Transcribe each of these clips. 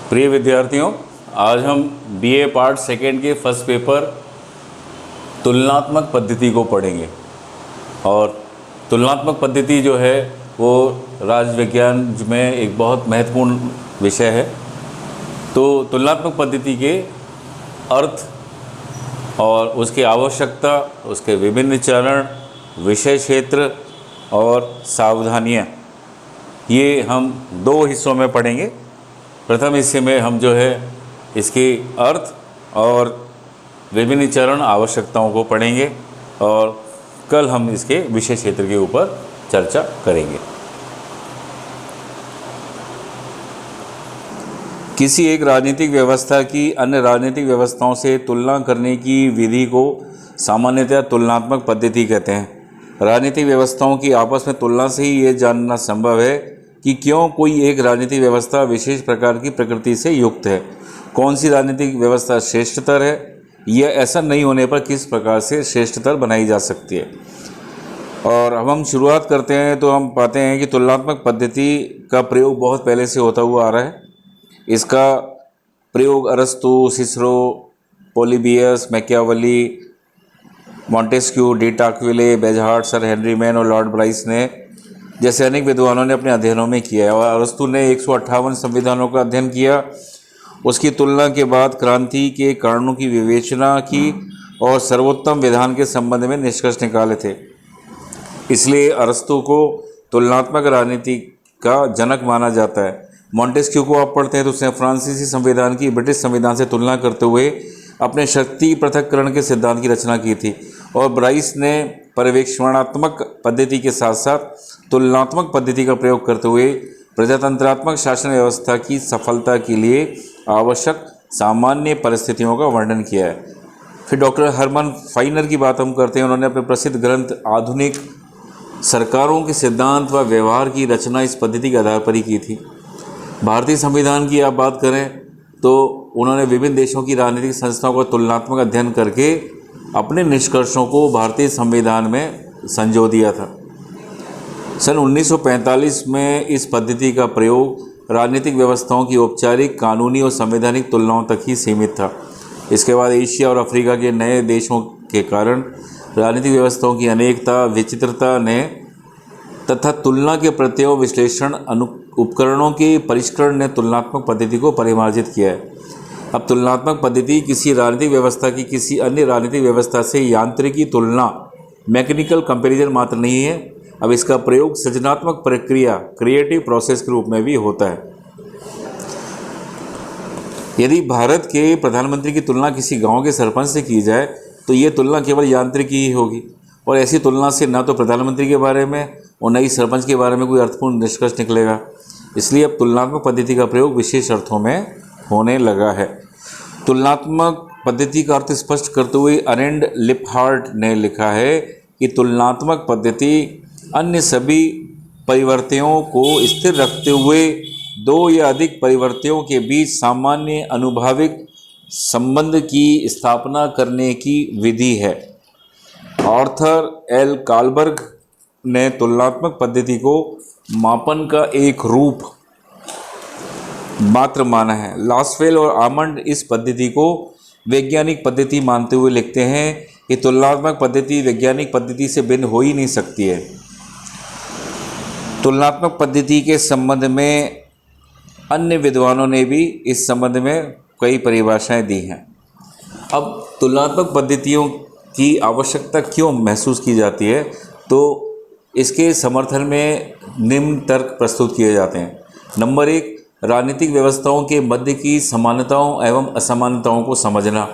प्रिय विद्यार्थियों, आज हम बीए पार्ट सेकेंड के फर्स्ट पेपर तुलनात्मक पद्धति को पढ़ेंगे। और तुलनात्मक पद्धति जो है वो राज विज्ञान में एक बहुत महत्वपूर्ण विषय है। तो तुलनात्मक पद्धति के अर्थ और उसकी आवश्यकता, उसके विभिन्न चरण, विषय क्षेत्र और सावधानियाँ, ये हम दो हिस्सों में पढ़ेंगे। प्रथम हिस्से में हम जो है इसके अर्थ और विभिन्न चरण, आवश्यकताओं को पढ़ेंगे और कल हम इसके विषय क्षेत्र के ऊपर चर्चा करेंगे। किसी एक राजनीतिक व्यवस्था की अन्य राजनीतिक व्यवस्थाओं से तुलना करने की विधि को सामान्यतः तुलनात्मक पद्धति कहते हैं। राजनीतिक व्यवस्थाओं की आपस में तुलना से ही ये जानना संभव है कि क्यों कोई एक राजनीतिक व्यवस्था विशेष प्रकार की प्रकृति से युक्त है, कौन सी राजनीतिक व्यवस्था श्रेष्ठतर है, या ऐसा नहीं होने पर किस प्रकार से श्रेष्ठतर बनाई जा सकती है। और अब हम शुरुआत करते हैं तो हम पाते हैं कि तुलनात्मक पद्धति का प्रयोग बहुत पहले से होता हुआ आ रहा है। इसका प्रयोग अरस्तु, Cicero, Polybius, Machiavelli, Montesquieu, de Tocqueville, Bagehot, sir Henry Maine और लॉर्ड ब्राइस ने जैसे अनेक विद्वानों ने अपने अध्ययनों में किया है। और अरस्तु ने 158 संविधानों का अध्ययन किया, उसकी तुलना के बाद क्रांति के कारणों की विवेचना की और सर्वोत्तम विधान के संबंध में निष्कर्ष निकाले थे। इसलिए अरस्तु को तुलनात्मक राजनीति का जनक माना जाता है। मॉन्टेस्क्यू को आप पढ़ते हैं तो उसने फ्रांसीसी संविधान की ब्रिटिश संविधान से तुलना करते हुए अपने शक्ति पृथक्करण के सिद्धांत की रचना की थी। और ब्राइस ने पर्यवेक्षणात्मक पद्धति के साथ साथ तुलनात्मक पद्धति का प्रयोग करते हुए प्रजातंत्रात्मक शासन व्यवस्था की सफलता के लिए आवश्यक सामान्य परिस्थितियों का वर्णन किया है। फिर डॉक्टर हर्मन फाइनर की बात हम करते हैं। उन्होंने अपने प्रसिद्ध ग्रंथ आधुनिक सरकारों के सिद्धांत व व्यवहार की रचना इस पद्धति के आधार पर ही की थी। भारतीय संविधान की आप बात करें तो उन्होंने विभिन्न देशों की राजनीतिक संस्थाओं का तुलनात्मक अध्ययन करके अपने निष्कर्षों को भारतीय संविधान में संजो दिया था। सन 1945 में इस पद्धति का प्रयोग राजनीतिक व्यवस्थाओं की औपचारिक, कानूनी और संवैधानिक तुलनाओं तक ही सीमित था। इसके बाद एशिया और अफ्रीका के नए देशों के कारण राजनीतिक व्यवस्थाओं की अनेकता, विचित्रता ने तथा तुलना के प्रत्ययों, विश्लेषण उपकरणों के परिष्करण ने तुलनात्मक पद्धति को परिमार्जित किया है। अब तुलनात्मक पद्धति किसी राजनीतिक व्यवस्था की किसी अन्य राजनीतिक व्यवस्था से यांत्रिकी तुलना, मैकेनिकल कंपैरिजन मात्र नहीं है। अब इसका प्रयोग सृजनात्मक प्रक्रिया, क्रिएटिव प्रोसेस के रूप में भी होता है। यदि भारत के प्रधानमंत्री की तुलना किसी गांव के सरपंच से की जाए तो ये तुलना केवल यांत्रिकी ही होगी और ऐसी तुलना से ना तो प्रधानमंत्री के बारे में और न ही सरपंच के बारे में कोई अर्थपूर्ण निष्कर्ष निकलेगा। इसलिए अब तुलनात्मक पद्धति का प्रयोग विशेष अर्थों में होने लगा है। तुलनात्मक पद्धति का अर्थ स्पष्ट करते हुए अरेंड लिपहार्ट ने लिखा है कि तुलनात्मक पद्धति अन्य सभी परिवर्तनों को स्थिर रखते हुए दो या अधिक परिवर्तनों के बीच सामान्य अनुभाविक संबंध की स्थापना करने की विधि है। आर्थर एल कालबर्ग ने तुलनात्मक पद्धति को मापन का एक रूप मात्र माना है। लासफेल और आमंड इस पद्धति को वैज्ञानिक पद्धति मानते हुए लिखते हैं कि तुलनात्मक पद्धति वैज्ञानिक पद्धति से भिन्न हो ही नहीं सकती है। तुलनात्मक पद्धति के संबंध में अन्य विद्वानों ने भी इस संबंध में कई परिभाषाएं दी हैं। अब तुलनात्मक पद्धतियों की आवश्यकता क्यों महसूस की जाती है, तो इसके समर्थन में निम्न तर्क प्रस्तुत किए जाते हैं। नंबर 1, राजनीतिक व्यवस्थाओं के मध्य की समानताओं एवं असमानताओं को समझना।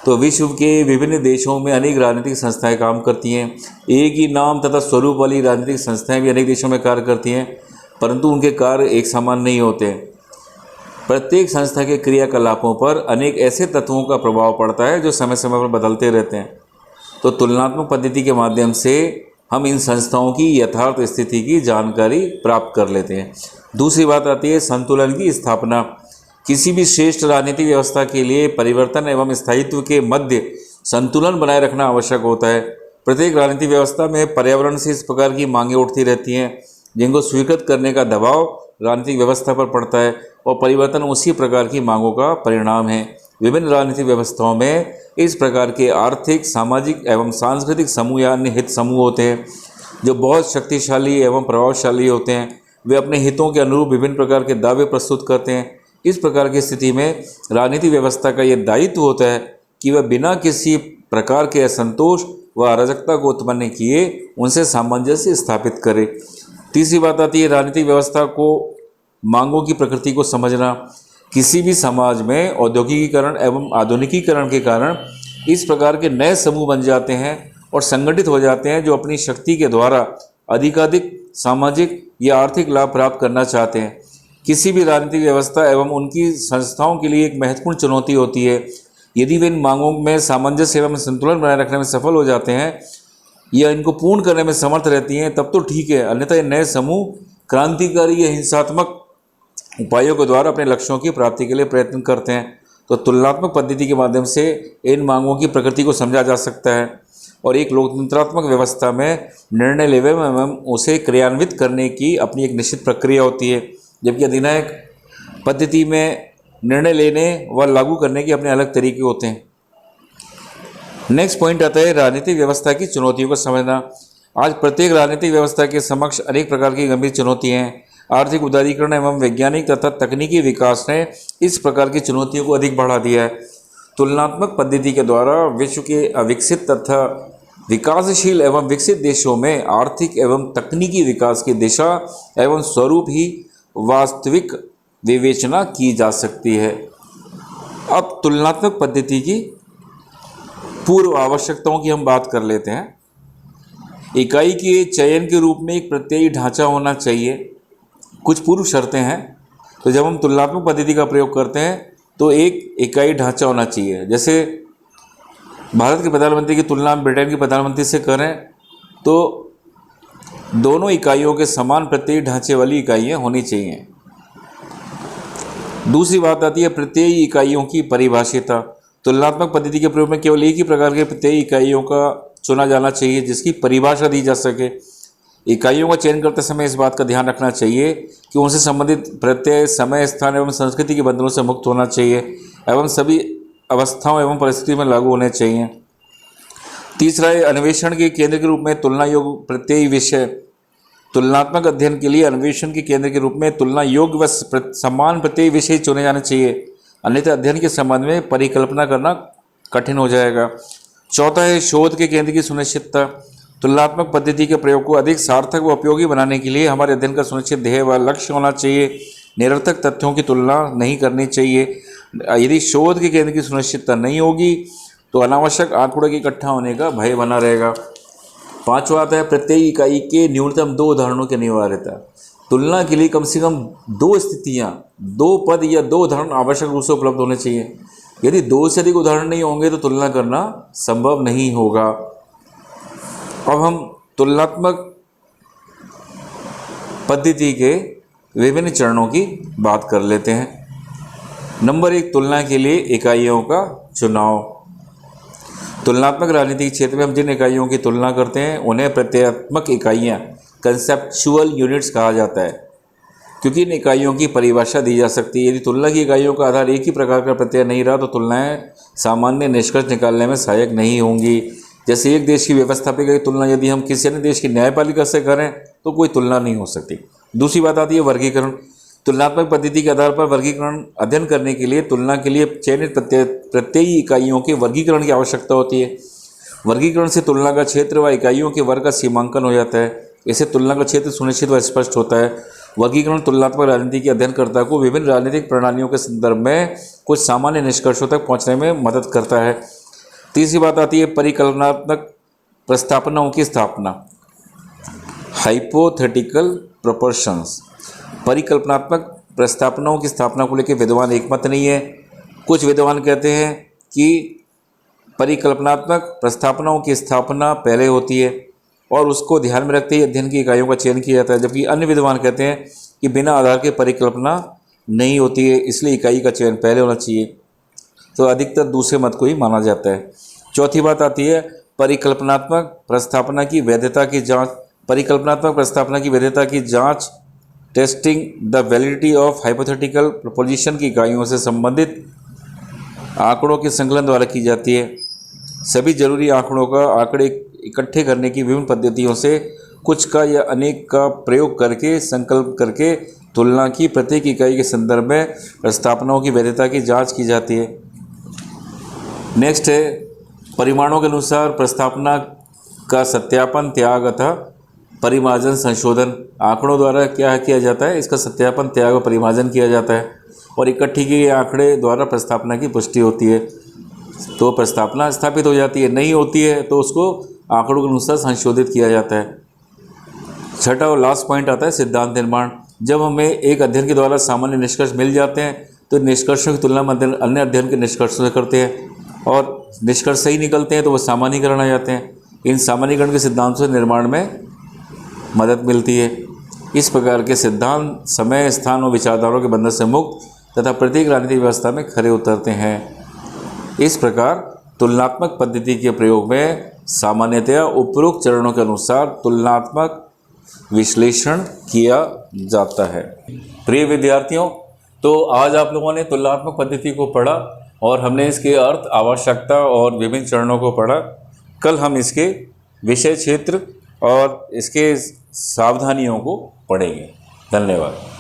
तो विश्व के विभिन्न देशों में अनेक राजनीतिक संस्थाएं काम करती हैं। एक ही नाम तथा स्वरूप वाली राजनीतिक संस्थाएं भी अनेक देशों में कार्य करती हैं, परंतु उनके कार्य एक समान नहीं होते। प्रत्येक संस्था के क्रियाकलापों पर अनेक ऐसे तत्वों का प्रभाव पड़ता है जो समय समय पर बदलते रहते हैं। तो तुलनात्मक पद्धति के माध्यम से हम इन संस्थाओं की यथार्थ स्थिति की जानकारी प्राप्त कर लेते हैं। दूसरी बात आती है संतुलन की स्थापना। किसी भी श्रेष्ठ राजनीतिक व्यवस्था के लिए परिवर्तन एवं स्थायित्व के मध्य संतुलन बनाए रखना आवश्यक होता है। प्रत्येक राजनीतिक व्यवस्था में पर्यावरण से इस प्रकार की मांगें उठती रहती हैं जिनको स्वीकृत करने का दबाव राजनीतिक व्यवस्था पर पड़ता है और परिवर्तन उसी प्रकार की मांगों का परिणाम है। विभिन्न राजनीतिक व्यवस्थाओं में इस प्रकार के आर्थिक, सामाजिक एवं सांस्कृतिक समूह या अन्य हित समूह होते हैं जो बहुत शक्तिशाली एवं प्रभावशाली होते हैं। वे अपने हितों के अनुरूप विभिन्न प्रकार के दावे प्रस्तुत करते हैं। इस प्रकार की स्थिति में राजनीतिक व्यवस्था का ये दायित्व होता है कि वह बिना किसी प्रकार के असंतोष व अराजकता को उत्पन्न किए उनसे सामंजस्य स्थापित करे। तीसरी बात आती है राजनीतिक व्यवस्था को मांगों की प्रकृति को समझना। किसी भी समाज में औद्योगिकीकरण एवं आधुनिकीकरण के कारण इस प्रकार के नए समूह बन जाते हैं और संगठित हो जाते हैं जो अपनी शक्ति के द्वारा अधिकाधिक सामाजिक या आर्थिक लाभ प्राप्त करना चाहते हैं। किसी भी राजनीतिक व्यवस्था एवं उनकी संस्थाओं के लिए एक महत्वपूर्ण चुनौती होती है। यदि वे इन मांगों में सामंजस्य एवं संतुलन बनाए रखने में सफल हो जाते हैं या इनको पूर्ण करने में समर्थ रहती हैं तब तो ठीक है, अन्यथा ये नए समूह क्रांतिकारी या हिंसात्मक उपायों के द्वारा अपने लक्ष्यों की प्राप्ति के लिए प्रयत्न करते हैं। तो तुलनात्मक पद्धति के माध्यम से इन मांगों की प्रकृति को समझा जा सकता है और एक लोकतंत्रात्मक व्यवस्था में निर्णय लेने एवं उसे क्रियान्वित करने की अपनी एक निश्चित प्रक्रिया होती है, जबकि अधिनायक पद्धति में निर्णय लेने व लागू करने के अपने अलग तरीके होते हैं। नेक्स्ट पॉइंट आता है राजनीतिक व्यवस्था की चुनौतियों को समझना। आज प्रत्येक राजनीतिक व्यवस्था के समक्ष अनेक प्रकार की गंभीर चुनौतियाँ हैं। आर्थिक उदारीकरण एवं वैज्ञानिक तथा तकनीकी विकास ने इस प्रकार की चुनौतियों को अधिक बढ़ा दिया है। तुलनात्मक पद्धति के द्वारा विश्व के अविकसित तथा विकासशील एवं विकसित देशों में आर्थिक एवं तकनीकी विकास की दिशा एवं स्वरूप ही वास्तविक विवेचना की जा सकती है। अब तुलनात्मक पद्धति की पूर्व आवश्यकताओं की हम बात कर लेते हैं। इकाई के चयन के रूप में एक प्रत्ययी ढांचा होना चाहिए। कुछ पूर्व शर्तें हैं। तो जब हम तुलनात्मक पद्धति का प्रयोग करते हैं तो एक इकाई ढांचा होना चाहिए। जैसे भारत के प्रधानमंत्री की तुलना हम ब्रिटेन के प्रधानमंत्री से करें तो दोनों इकाइयों के समान प्रत्ययी ढांचे वाली इकाइयाँ होनी चाहिए। दूसरी बात आती है प्रत्ययी इकाइयों की परिभाषिता। तुलनात्मक पद्धति के प्रयोग में केवल एक ही प्रकार के प्रत्ययी इकाइयों का चुना जाना चाहिए जिसकी परिभाषा दी जा सके। इकाइयों का चयन करते समय इस बात का ध्यान रखना चाहिए कि उनसे संबंधित प्रत्यय समय, स्थान एवं संस्कृति के बंधनों से मुक्त होना चाहिए एवं सभी अवस्थाओं एवं परिस्थिति में लागू होने चाहिए। तीसरा है अन्वेषण के केंद्र के रूप में तुलना योग्य प्रत्ययी विषय। तुलनात्मक अध्ययन के लिए अन्वेषण के केंद्र के रूप में तुलना योग्य व समान प्रत्ययी विषय चुने जाने चाहिए, अन्यथा अध्ययन के संबंध में परिकल्पना करना कठिन हो जाएगा। चौथा है शोध के केंद्र की सुनिश्चितता। तुलनात्मक पद्धति के प्रयोग को अधिक सार्थक व उपयोगी बनाने के लिए हमारे अध्ययन का सुनिश्चित ध्येय व लक्ष्य होना चाहिए। निरर्थक तथ्यों की तुलना नहीं करनी चाहिए। यदि शोध के केंद्र की सुनिश्चितता नहीं होगी तो अनावश्यक आंकड़ों के इकट्ठा होने का भय बना रहेगा। पांचवा आता है प्रत्येक इकाई के न्यूनतम 2 उदाहरणों की अनिवार्यता। तुलना के लिए कम से कम 2 स्थितियाँ, 2 पद या 2 उदाहरण आवश्यक रूप से उपलब्ध होने चाहिए। यदि 2 से अधिक उदाहरण नहीं होंगे तो तुलना करना संभव नहीं होगा। अब हम तुलनात्मक पद्धति के विभिन्न चरणों की बात कर लेते हैं। नंबर 1, तुलना के लिए इकाइयों का चुनाव। तुलनात्मक राजनीतिक क्षेत्र में हम जिन इकाइयों की तुलना करते हैं उन्हें प्रत्ययात्मक इकाइयाँ, कंसेप्चुअल यूनिट्स कहा जाता है, क्योंकि इन इकाइयों की परिभाषा दी जा सकती है। यदि तुलना की इकाइयों का आधार एक ही प्रकार का प्रत्यय नहीं रहा तो तुलनाएं सामान्य निष्कर्ष निकालने में सहायक नहीं होंगी। जैसे एक देश की व्यवस्थापिका की तुलना यदि हम किसी अन्य देश की न्यायपालिका से करें तो कोई तुलना नहीं हो सकती। दूसरी बात आती है वर्गीकरण। तुलनात्मक पद्धति के आधार पर वर्गीकरण अध्ययन करने के लिए तुलना के लिए चयनित प्रत्ययी इकाइयों के वर्गीकरण की आवश्यकता होती है। वर्गीकरण से तुलना का क्षेत्र व इकाइयों के वर्ग का सीमांकन हो जाता है। इससे तुलना का क्षेत्र सुनिश्चित व स्पष्ट होता है। वर्गीकरण तुलनात्मक राजनीति के अध्ययनकर्ता को विभिन्न राजनीतिक प्रणालियों के संदर्भ में कुछ सामान्य निष्कर्षों तक पहुँचने में मदद करता है। तीसरी बात आती है परिकल्पनात्मक प्रस्तावनाओं की स्थापना, हाइपोथेटिकल प्रोपोर्शंस। परिकल्पनात्मक प्रस्तावनाओं की स्थापना को लेकर विद्वान एकमत नहीं है। कुछ विद्वान कहते हैं कि परिकल्पनात्मक प्रस्तावनाओं की स्थापना पहले होती है और उसको ध्यान में रखते ही अध्ययन की इकाइयों का चयन किया जाता है, जबकि अन्य विद्वान कहते हैं कि बिना आधार के परिकल्पना नहीं होती है, इसलिए इकाई का चयन पहले होना चाहिए। तो अधिकतर दूसरे मत को ही माना जाता है। चौथी बात आती है परिकल्पनात्मक प्रस्तावना की वैधता की जांच। परिकल्पनात्मक प्रस्तावना की वैधता की जांच testing the validity of hypothetical proposition की इकाइयों से संबंधित आंकड़ों के संकलन द्वारा की जाती है। सभी जरूरी आंकड़ों का आंकड़े इकट्ठे करने की विभिन्न पद्धतियों से कुछ का या अनेक का प्रयोग करके संकल्प करके तुलना की प्रत्येक इकाई के संदर्भ में प्रस्तावनाओं की वैधता की जांच की जाती है। नेक्स्ट है परिमाणों के अनुसार प्रस्तावना का सत्यापन, त्याग अथवा परिमार्जन, संशोधन। आंकड़ों द्वारा क्या किया जाता है, इसका सत्यापन, त्याग और परिमार्जन किया जाता है और इकट्ठी किए गए आंकड़े द्वारा प्रस्तावना की पुष्टि होती है। तो प्रस्तावना स्थापित हो जाती है, नहीं होती है तो उसको आंकड़ों के अनुसार संशोधित किया जाता है। छठा और लास्ट पॉइंट आता है सिद्धांत निर्माण। जब हमें एक अध्ययन के द्वारा सामान्य निष्कर्ष मिल जाते हैं तो निष्कर्षों की तुलना में अन्य अध्ययन के निष्कर्षों से करते हैं और निष्कर्ष सही निकलते हैं तो वो सामान्यीकरण आ जाते हैं। इन सामान्यीकरण के सिद्धांतों से निर्माण में मदद मिलती है। इस प्रकार के सिद्धांत समय, स्थान और विचारधाराओं के बंधन से मुक्त तथा प्रत्येक राजनीतिक व्यवस्था में खरे उतरते हैं। इस प्रकार तुलनात्मक पद्धति के प्रयोग में सामान्यतया उपरोक्त चरणों के अनुसार तुलनात्मक विश्लेषण किया जाता है। प्रिय विद्यार्थियों, तो आज आप लोगों ने तुलनात्मक पद्धति को पढ़ा और हमने इसके अर्थ, आवश्यकता और विभिन्न चरणों को पढ़ा। कल हम इसके विषय क्षेत्र और इसके सावधानियों को पढ़ेंगे। धन्यवाद।